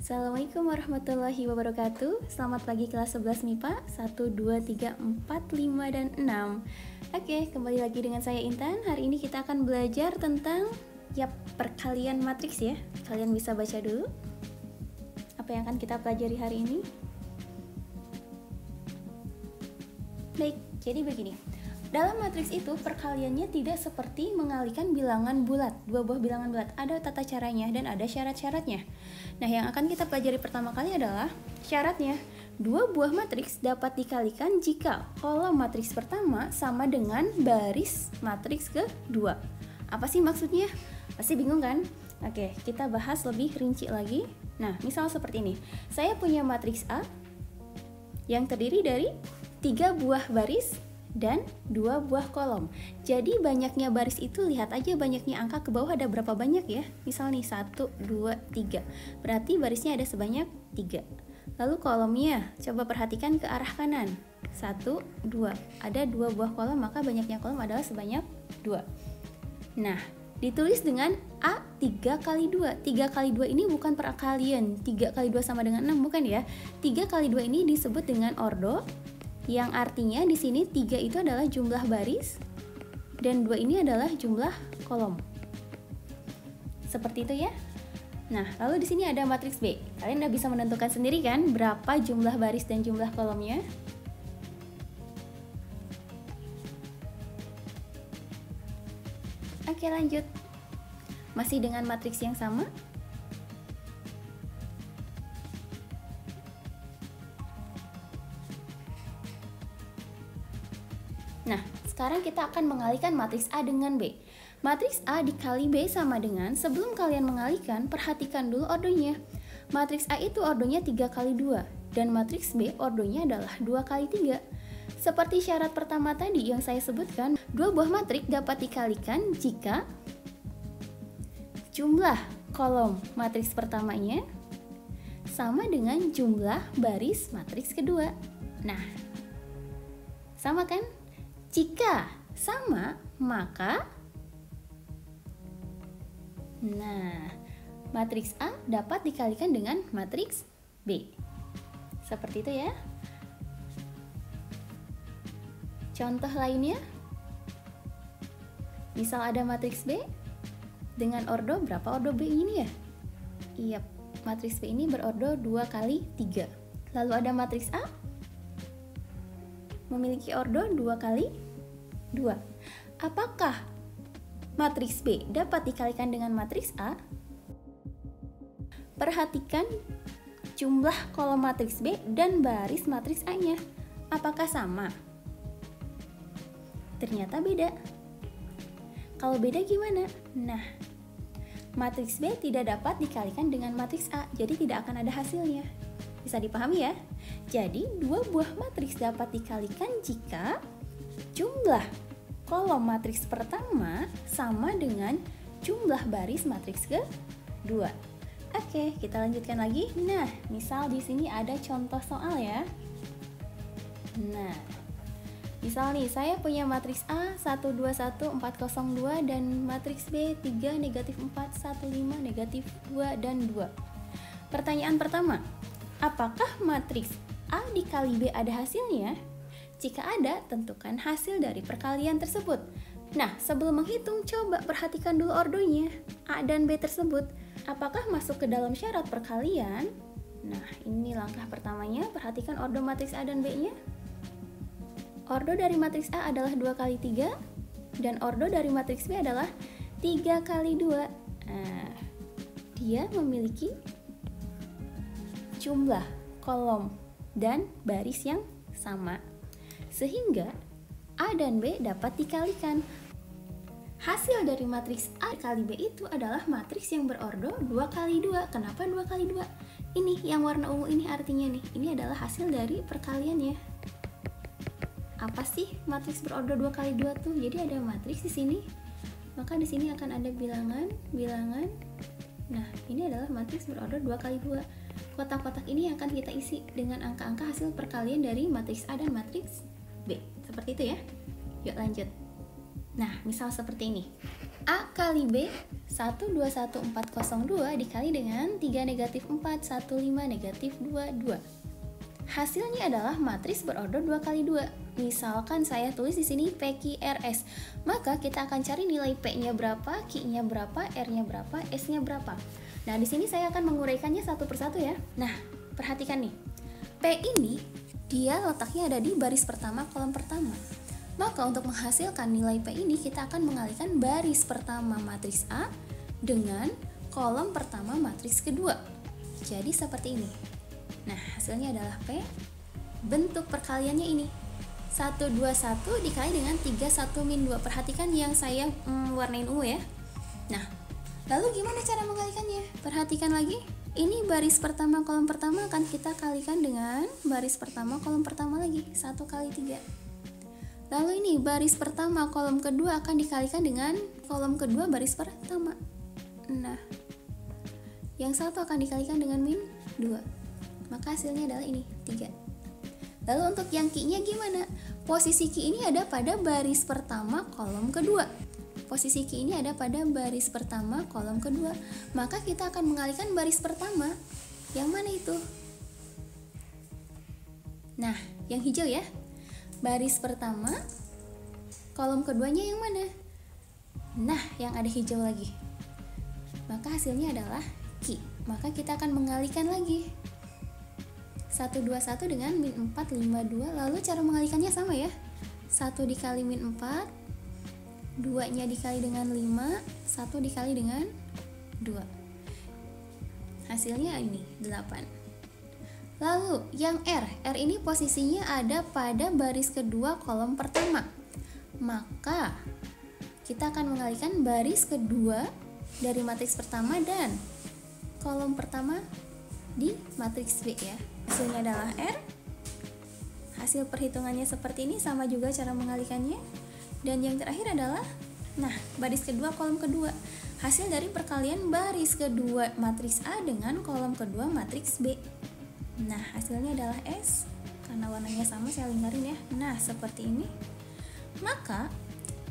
Assalamualaikum warahmatullahi wabarakatuh. Selamat pagi kelas 11 MIPA 1, 2, 3, 4, 5, dan 6. Oke, kembali lagi dengan saya Intan. Hari ini kita akan belajar tentang perkalian matriks ya. Kalian bisa baca dulu apa yang akan kita pelajari hari ini. Baik, jadi begini. Dalam matriks itu, perkaliannya tidak seperti mengalihkan bilangan bulat, dua buah bilangan bulat. Ada tata caranya dan ada syarat-syaratnya. Nah, yang akan kita pelajari pertama kali adalah syaratnya. Dua buah matriks dapat dikalikan jika kolom matriks pertama sama dengan baris matriks kedua. Apa sih maksudnya? Pasti bingung kan? Oke, kita bahas lebih rinci lagi. Nah, misal seperti ini. Saya punya matriks A yang terdiri dari 3 buah baris dan 2 buah kolom. Jadi banyaknya baris itu lihat aja banyaknya angka ke bawah ada berapa banyak ya. Misal nih 1, 2, 3. Berarti barisnya ada sebanyak 3. Lalu kolomnya coba perhatikan ke arah kanan. 1, 2. Ada 2 buah kolom, maka banyaknya kolom adalah sebanyak 2. Nah, ditulis dengan A 3 kali 2. 3 kali 2 ini bukan perkalian 3 kali 2 sama dengan 6, bukan ya. 3 kali 2 ini disebut dengan ordo, yang artinya di sini 3 itu adalah jumlah baris dan 2 ini adalah jumlah kolom. Seperti itu ya. Nah, lalu di sini ada matriks B. Kalian udah bisa menentukan sendiri kan berapa jumlah baris dan jumlah kolomnya? Oke, lanjut. Masih dengan matriks yang sama? Nah, sekarang kita akan mengalihkan matriks A dengan B. Matriks A dikali B sama dengan, sebelum kalian mengalihkan, perhatikan dulu ordonya. Matriks A itu ordonya 3 kali 2, dan matriks B ordonya adalah 2 kali 3. Seperti syarat pertama tadi yang saya sebutkan, dua buah matriks dapat dikalikan jika jumlah kolom matriks pertamanya sama dengan jumlah baris matriks kedua. Nah, sama kan? Jika sama, maka matriks A dapat dikalikan dengan matriks B. Seperti itu ya. Contoh lainnya, misal ada matriks B dengan ordo, berapa ordo B ini ya? Iya, matriks B ini berordo 2 kali 3. Lalu ada matriks A memiliki ordo 2 kali 2. Apakah matriks B dapat dikalikan dengan matriks A? Perhatikan jumlah kolom matriks B dan baris matriks A-nya. Apakah sama? Ternyata beda. Kalau beda gimana? Nah, matriks B tidak dapat dikalikan dengan matriks A, jadi tidak akan ada hasilnya. Bisa dipahami ya? Jadi, dua buah matriks dapat dikalikan jika jumlah kolom matriks pertama sama dengan jumlah baris matriks kedua. Oke, kita lanjutkan lagi. Nah, misal di sini ada contoh soal ya. Nah, misal nih, saya punya matriks A 1, 2, 1, 4, 0, 2 dan matriks B 3, negatif 4, 1, 5, negatif 2, dan 2. Pertanyaan pertama, apakah matriks A dikali B ada hasilnya? Jika ada, tentukan hasil dari perkalian tersebut. Nah, sebelum menghitung, coba perhatikan dulu ordonya A dan B tersebut. Apakah masuk ke dalam syarat perkalian? Nah, ini langkah pertamanya. Perhatikan ordo matriks A dan B-nya. Ordo dari matriks A adalah 2 kali 3 dan ordo dari matriks B adalah 3 kali 2. Nah, dia memiliki jumlah kolom dan baris yang sama, sehingga A dan B dapat dikalikan. Hasil dari matriks A kali B itu adalah matriks yang berordo 2 kali 2. Kenapa 2 kali 2? Ini yang warna ungu ini artinya nih, ini adalah hasil dari perkalian ya. Apa sih matriks berordo 2 kali 2 tuh? Jadi ada matriks di sini, maka di sini akan ada bilangan. Nah, ini adalah matriks berordo 2 kali 2. Kotak-kotak ini akan kita isi dengan angka-angka hasil perkalian dari matriks A dan matriks B. Seperti itu ya. Yuk lanjut. Nah, misal seperti ini. A kali B 121402 dikali dengan 3 negatif 4 15 negatif 22. Hasilnya adalah matriks berorder 2 kali 2. Misalkan saya tulis di sini PQRS, maka kita akan cari nilai P-nya berapa, Q-nya berapa, R-nya berapa, S-nya berapa. Nah, di sini saya akan menguraikannya satu persatu ya. Nah, perhatikan nih. P ini dia letaknya ada di baris pertama kolom pertama. Maka untuk menghasilkan nilai P ini kita akan mengalihkan baris pertama matriks A dengan kolom pertama matriks kedua. Jadi seperti ini. Nah, hasilnya adalah P. Bentuk perkaliannya ini 121 dikali dengan 31 min 2. Perhatikan yang saya warnain ungu ya. Nah, lalu gimana cara mengalihkannya? Perhatikan lagi. Ini baris pertama kolom pertama akan kita kalikan dengan baris pertama kolom pertama lagi. 1 kali 3. Lalu ini baris pertama kolom kedua akan dikalikan dengan kolom kedua baris pertama. Nah, yang satu akan dikalikan dengan min 2. Maka hasilnya adalah ini, 3. Lalu untuk yang Q-nya gimana? Posisi Q ini ada pada baris pertama kolom kedua. Posisi Q ini ada pada baris pertama kolom kedua. Maka kita akan mengalihkan baris pertama. Yang mana itu? Nah, yang hijau ya. Baris pertama, kolom keduanya yang mana? Nah, yang ada hijau lagi. Maka hasilnya adalah Q. Maka kita akan mengalihkan lagi. 121 dengan min 4, 52. Lalu cara mengalihkannya sama ya. 1 dikali min 4, 2-nya dikali dengan 5, 1 dikali dengan 2. Hasilnya ini, 8. Lalu yang R ini posisinya ada pada baris kedua kolom pertama. Maka kita akan mengalihkan baris kedua dari matriks pertama dan kolom pertama di matriks B ya. Hasilnya adalah R. Hasil perhitungannya seperti ini, sama juga cara mengalihkannya. Dan yang terakhir adalah, nah, baris kedua kolom kedua. Hasil dari perkalian baris kedua matriks A dengan kolom kedua matriks B. Nah, hasilnya adalah S. Karena warnanya sama, saya lingkarin ya. Nah, seperti ini. Maka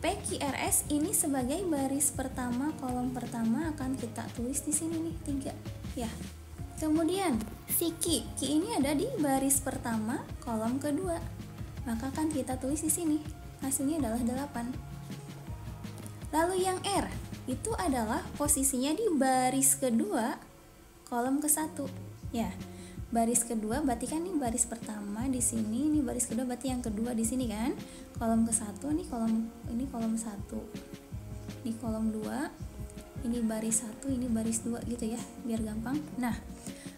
PQRS ini sebagai baris pertama kolom pertama akan kita tulis di sini nih, 3 ya. Kemudian si Q ini ada di baris pertama kolom kedua. Maka akan kita tulis di sini. Hasilnya adalah 8. Lalu yang R itu adalah posisinya di baris kedua kolom ke-1 ya. Baris kedua berarti kan ini baris pertama di sini, ini baris kedua berarti yang kedua di sini kan. Kolom ke-1 nih, kolom 1. Ini kolom 2. Ini baris 1, ini baris 2 gitu ya, biar gampang. Nah,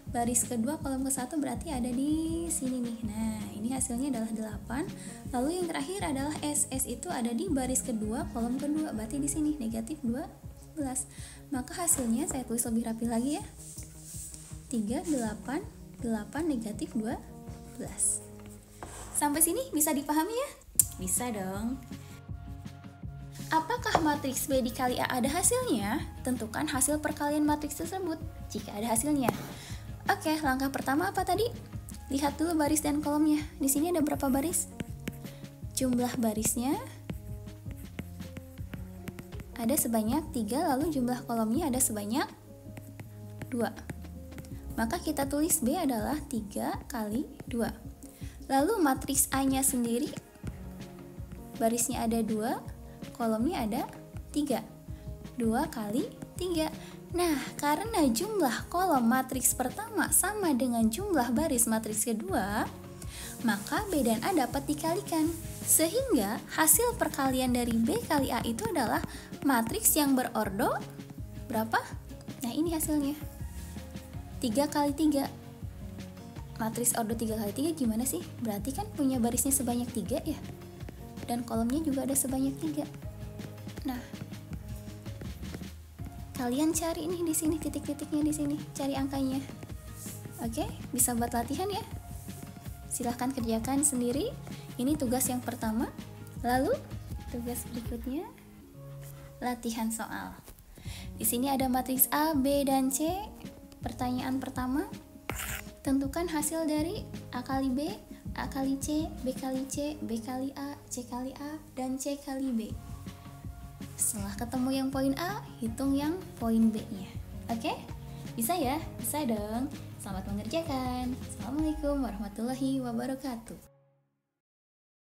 baris kedua kolom ke-1 berarti ada di sini nih. Nah, ini hasilnya adalah 8. Lalu yang terakhir adalah S. S itu ada di baris kedua kolom kedua, berarti di sini negatif 12. Maka hasilnya saya tulis lebih rapi lagi ya. 3, 8 negatif 12. Sampai sini bisa dipahami ya? Bisa dong. Apakah matriks B dikali A ada hasilnya? Tentukan hasil perkalian matriks tersebut jika ada hasilnya. Oke, langkah pertama apa tadi? Lihat dulu baris dan kolomnya. Di sini ada berapa baris? Jumlah barisnya ada sebanyak 3, lalu jumlah kolomnya ada sebanyak 2. Maka kita tulis B adalah 3 kali 2. Lalu matriks A-nya sendiri, barisnya ada 2, kolomnya ada 3. 2 kali 3. Nah, karena jumlah kolom matriks pertama sama dengan jumlah baris matriks kedua, maka B dan A dapat dikalikan. Sehingga hasil perkalian dari B kali A itu adalah matriks yang berordo berapa? Nah, ini hasilnya. 3 kali 3. Matriks ordo 3 kali 3 gimana sih? Berarti kan punya barisnya sebanyak 3 ya. Dan kolomnya juga ada sebanyak 3. Nah, kalian cari nih di sini titik-titiknya di sini, cari angkanya. Oke, bisa buat latihan ya. Silahkan kerjakan sendiri. Ini tugas yang pertama. Lalu tugas berikutnya latihan soal. Di sini ada matriks A, B, dan C. Pertanyaan pertama, tentukan hasil dari A kali B, A kali C, B kali C, B kali A, C kali A, dan C kali B. Setelah ketemu yang poin A, hitung yang poin B-nya. Oke? Bisa ya? Bisa dong. Selamat mengerjakan. Assalamualaikum warahmatullahi wabarakatuh.